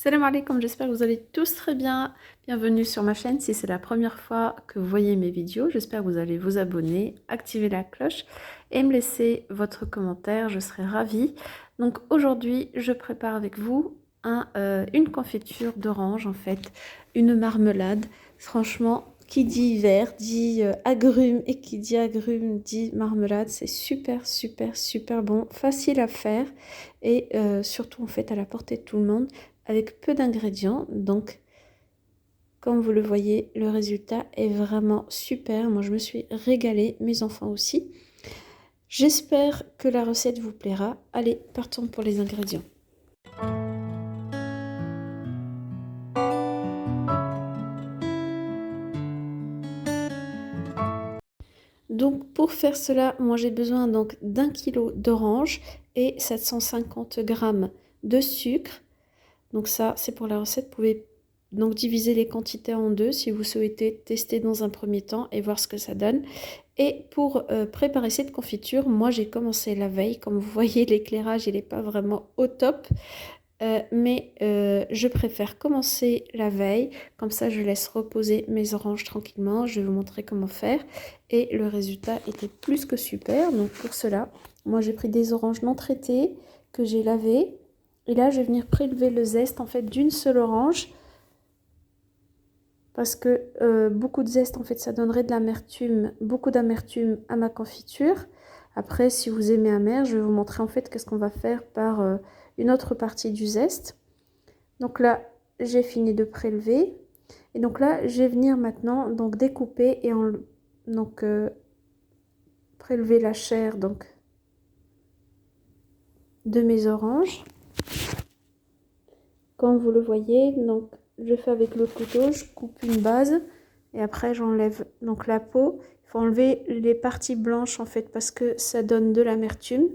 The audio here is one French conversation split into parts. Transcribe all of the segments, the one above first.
Salam alaikum, j'espère que vous allez tous très bien. Bienvenue sur ma chaîne. Si c'est la première fois que vous voyez mes vidéos, j'espère que vous allez vous abonner, activer la cloche et me laisser votre commentaire. Je serai ravie. Donc aujourd'hui, je prépare avec vous une confiture d'orange, en fait, une marmelade. Franchement, qui dit hiver dit agrumes et qui dit agrumes dit marmelade. C'est super, super, super bon, facile à faire et surtout en fait à la portée de tout le monde avec peu d'ingrédients. Donc, comme vous le voyez, le résultat est vraiment super. Moi, je me suis régalée, mes enfants aussi. J'espère que la recette vous plaira. Allez, partons pour les ingrédients. Donc, pour faire cela, moi, j'ai besoin donc d'1 kg d'orange et 750 g de sucre. Donc ça, c'est pour la recette. Vous pouvez donc diviser les quantités en deux si vous souhaitez tester dans un premier temps et voir ce que ça donne. Et pour préparer cette confiture, moi j'ai commencé la veille. Comme vous voyez, l'éclairage il n'est pas vraiment au top. Mais je préfère commencer la veille. Comme ça, je laisse reposer mes oranges tranquillement. Je vais vous montrer comment faire. Et le résultat était plus que super. Donc pour cela, moi j'ai pris des oranges non traitées que j'ai lavées. Et là, je vais venir prélever le zeste en fait d'une seule orange. Parce que beaucoup de zeste, en fait, ça donnerait de l'amertume, beaucoup d'amertume à ma confiture. Après, si vous aimez amer, je vais vous montrer en fait qu'est-ce qu'on va faire par une autre partie du zeste. Donc là, j'ai fini de prélever. Et donc là, je vais venir maintenant donc découper et prélever la chair donc de mes oranges. Comme vous le voyez, donc je fais avec le couteau, je coupe une base et après j'enlève donc la peau. Il faut enlever les parties blanches en fait parce que ça donne de l'amertume.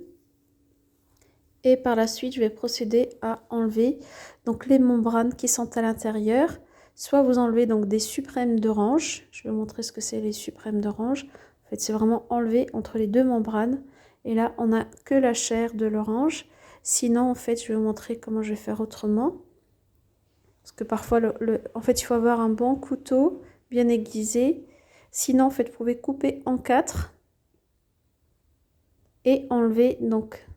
Et par la suite, je vais procéder à enlever donc les membranes qui sont à l'intérieur. Soit vous enlevez donc des suprêmes d'orange. Je vais vous montrer ce que c'est les suprêmes d'orange. En fait, c'est vraiment enlevé entre les deux membranes. Et là, on n'a que la chair de l'orange. Sinon, en fait, je vais vous montrer comment je vais faire autrement. Parce que parfois, en fait, il faut avoir un bon couteau bien aiguisé. Sinon, en fait, vous pouvez couper en 4 et enlever donc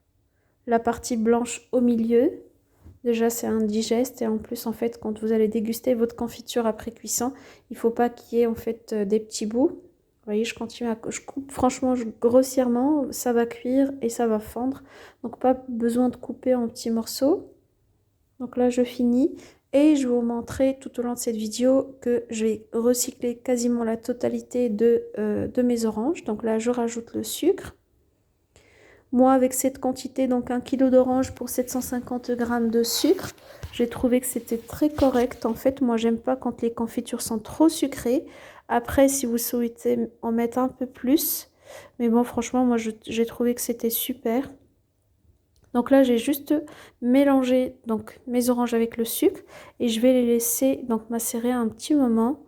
la partie blanche au milieu. Déjà, c'est indigeste et en plus, en fait, quand vous allez déguster votre confiture après cuisson, il ne faut pas qu'il y ait en fait des petits bouts. Vous voyez, je continue je coupe franchement grossièrement, ça va cuire et ça va fondre. Donc, pas besoin de couper en petits morceaux. Donc là, je finis. Et je vais vous montrer tout au long de cette vidéo que je vais recycler quasiment la totalité de mes oranges. Donc là, je rajoute le sucre. Moi, avec cette quantité, donc 1 kg d'orange pour 750 g de sucre, j'ai trouvé que c'était très correct. En fait, moi, j'aime pas quand les confitures sont trop sucrées. Après, si vous souhaitez en mettre un peu plus. Mais bon, franchement, moi, j'ai trouvé que c'était super. Donc là, j'ai juste mélangé donc mes oranges avec le sucre et je vais les laisser donc macérer un petit moment.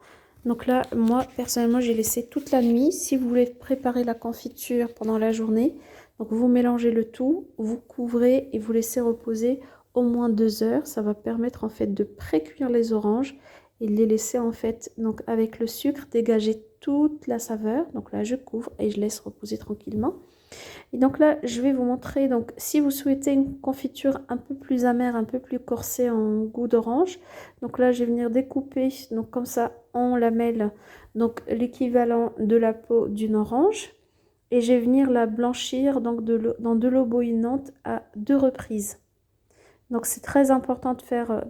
Donc là, moi, personnellement, j'ai laissé toute la nuit. Si vous voulez préparer la confiture pendant la journée, donc vous mélangez le tout, vous couvrez et vous laissez reposer au moins 2 heures. Ça va permettre en fait de pré-cuire les oranges et de les laisser en fait donc avec le sucre dégager toute la saveur. Donc là, je couvre et je laisse reposer tranquillement. Et donc là, je vais vous montrer, donc si vous souhaitez une confiture un peu plus amère, un peu plus corsée en goût d'orange, donc là, je vais venir découper, donc comme ça, en lamelles, donc l'équivalent de la peau d'une orange. Et je vais venir la blanchir donc dans de l'eau bouillonnante à 2 reprises. Donc c'est très important de faire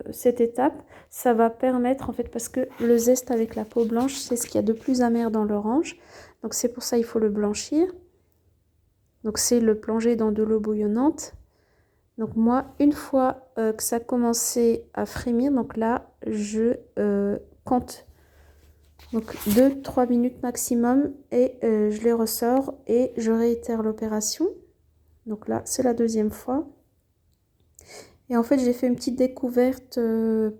cette étape. Ça va permettre en fait, parce que le zeste avec la peau blanche, c'est ce qu'il y a de plus amer dans l'orange. Donc c'est pour ça il faut le blanchir. Donc c'est le plonger dans de l'eau bouillonnante. Donc moi, une fois que ça a commencé à frémir, donc là, je compte donc 2-3 minutes maximum et je les ressors et je réitère l'opération. Donc là, c'est la deuxième fois. Et en fait, j'ai fait une petite découverte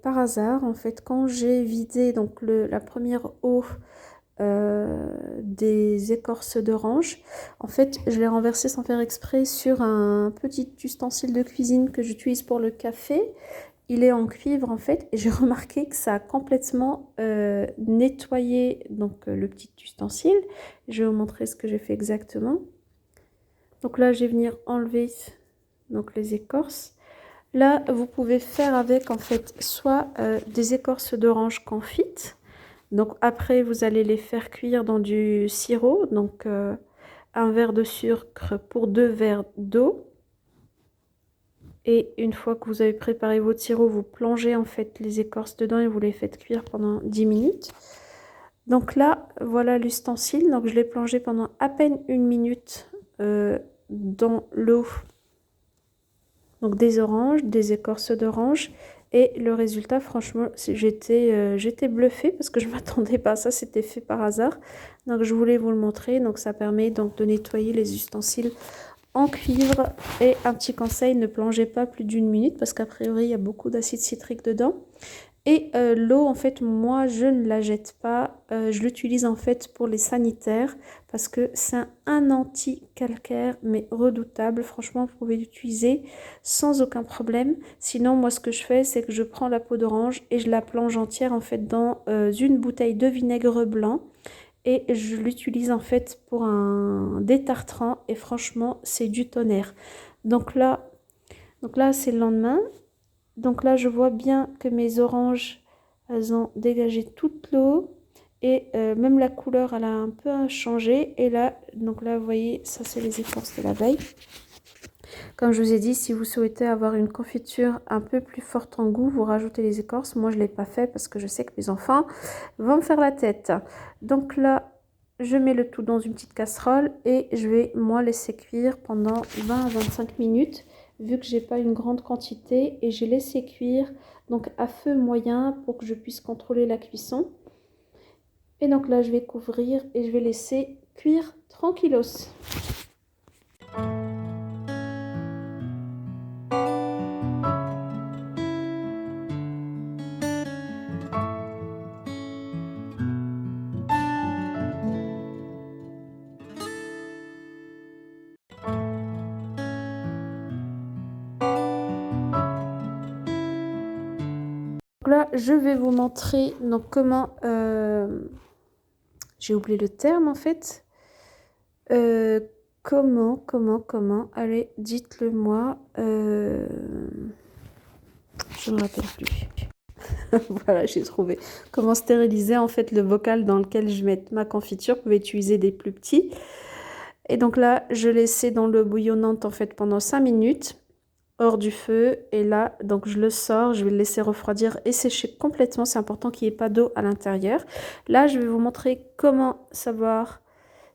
par hasard. En fait, quand j'ai vidé donc la première eau des écorces d'orange. En fait, je l'ai renversé sans faire exprès sur un petit ustensile de cuisine que j'utilise pour le café. Il est en cuivre en fait et j'ai remarqué que ça a complètement nettoyé donc le petit ustensile. Je vais vous montrer ce que j'ai fait exactement. Donc là, je vais venir enlever donc les écorces. Là, vous pouvez faire avec en fait soit des écorces d'orange confites. Donc après, vous allez les faire cuire dans du sirop, donc un verre de sucre pour 2 verres d'eau. Et une fois que vous avez préparé votre sirop, vous plongez en fait les écorces dedans et vous les faites cuire pendant 10 minutes. Donc là, voilà l'ustensile. Donc je l'ai plongé pendant à peine 1 minute dans l'eau. Donc des oranges, des écorces d'orange. Et le résultat, franchement, j'étais bluffée parce que je ne m'attendais pas à ça, c'était fait par hasard. Donc je voulais vous le montrer. Donc ça permet donc de nettoyer les ustensiles en cuivre. Et un petit conseil, ne plongez pas plus d'1 minute parce qu'a priori, il y a beaucoup d'acide citrique dedans. Et l'eau, en fait, moi, je ne la jette pas. Je l'utilise en fait pour les sanitaires parce que c'est un anti-calcaire, mais redoutable. Franchement, vous pouvez l'utiliser sans aucun problème. Sinon, moi, ce que je fais, c'est que je prends la peau d'orange et je la plonge entière en fait dans une bouteille de vinaigre blanc. Et je l'utilise en fait pour un détartrant. Et franchement, c'est du tonnerre. Donc là c'est le lendemain. Donc là, je vois bien que mes oranges, elles ont dégagé toute l'eau. Et même la couleur, elle a un peu changé. Et là, donc là, vous voyez, ça, c'est les écorces de la veille. Comme je vous ai dit, si vous souhaitez avoir une confiture un peu plus forte en goût, vous rajoutez les écorces. Moi, je ne l'ai pas fait parce que je sais que mes enfants vont me faire la tête. Donc là, je mets le tout dans une petite casserole et je vais, moi, laisser cuire pendant 20 à 25 minutes. Vu que j'ai pas une grande quantité et j'ai laissé cuire donc à feu moyen pour que je puisse contrôler la cuisson. Et donc là, je vais couvrir et je vais laisser cuire tranquillos. Donc là, je vais vous montrer donc comment... j'ai oublié le terme en fait. Comment, allez, dites-le moi. Je ne me rappelle plus. Voilà, j'ai trouvé. Comment stériliser en fait le bocal dans lequel je mets ma confiture. Vous pouvez utiliser des plus petits. Et donc là, je laissais dans l'eau bouillonnante en fait pendant 5 minutes hors du feu. Et là, donc je le sors, je vais le laisser refroidir et sécher complètement. C'est important qu'il n'y ait pas d'eau à l'intérieur. Là, je vais vous montrer comment savoir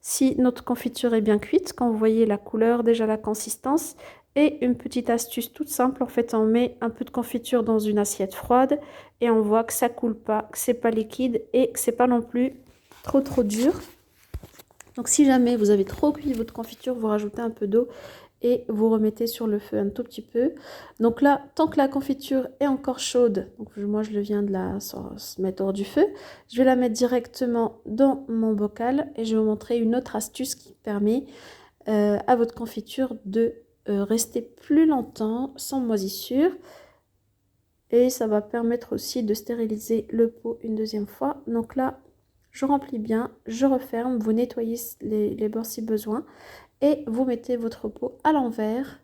si notre confiture est bien cuite. Quand vous voyez la couleur, déjà la consistance. Et une petite astuce toute simple, en fait, on met un peu de confiture dans une assiette froide et on voit que ça coule pas, que c'est pas liquide et que c'est pas non plus trop dur. Donc si jamais vous avez trop cuit votre confiture, vous rajoutez un peu d'eau et vous remettez sur le feu un tout petit peu. Donc là, tant que la confiture est encore chaude, donc moi je viens de la mettre hors du feu, je vais la mettre directement dans mon bocal et je vais vous montrer une autre astuce qui permet à votre confiture de rester plus longtemps sans moisissure. Et ça va permettre aussi de stériliser le pot une deuxième fois. Donc là, je remplis bien, je referme, vous nettoyez les bords si besoin. Et vous mettez votre pot à l'envers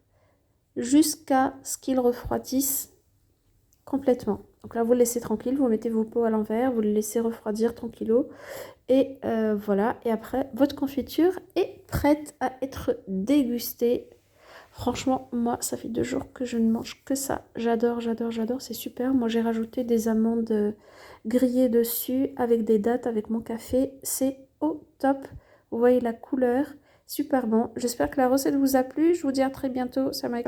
jusqu'à ce qu'il refroidisse complètement. Donc là, vous le laissez tranquille, vous mettez vos pots à l'envers, vous le laissez refroidir tranquillo. Et voilà, et après, votre confiture est prête à être dégustée. Franchement, moi, ça fait 2 jours que je ne mange que ça. J'adore, c'est super. Moi, j'ai rajouté des amandes grillées dessus avec des dattes, avec mon café. C'est au top. Vous voyez la couleur, super bon. J'espère que la recette vous a plu. Je vous dis à très bientôt. Ça m'a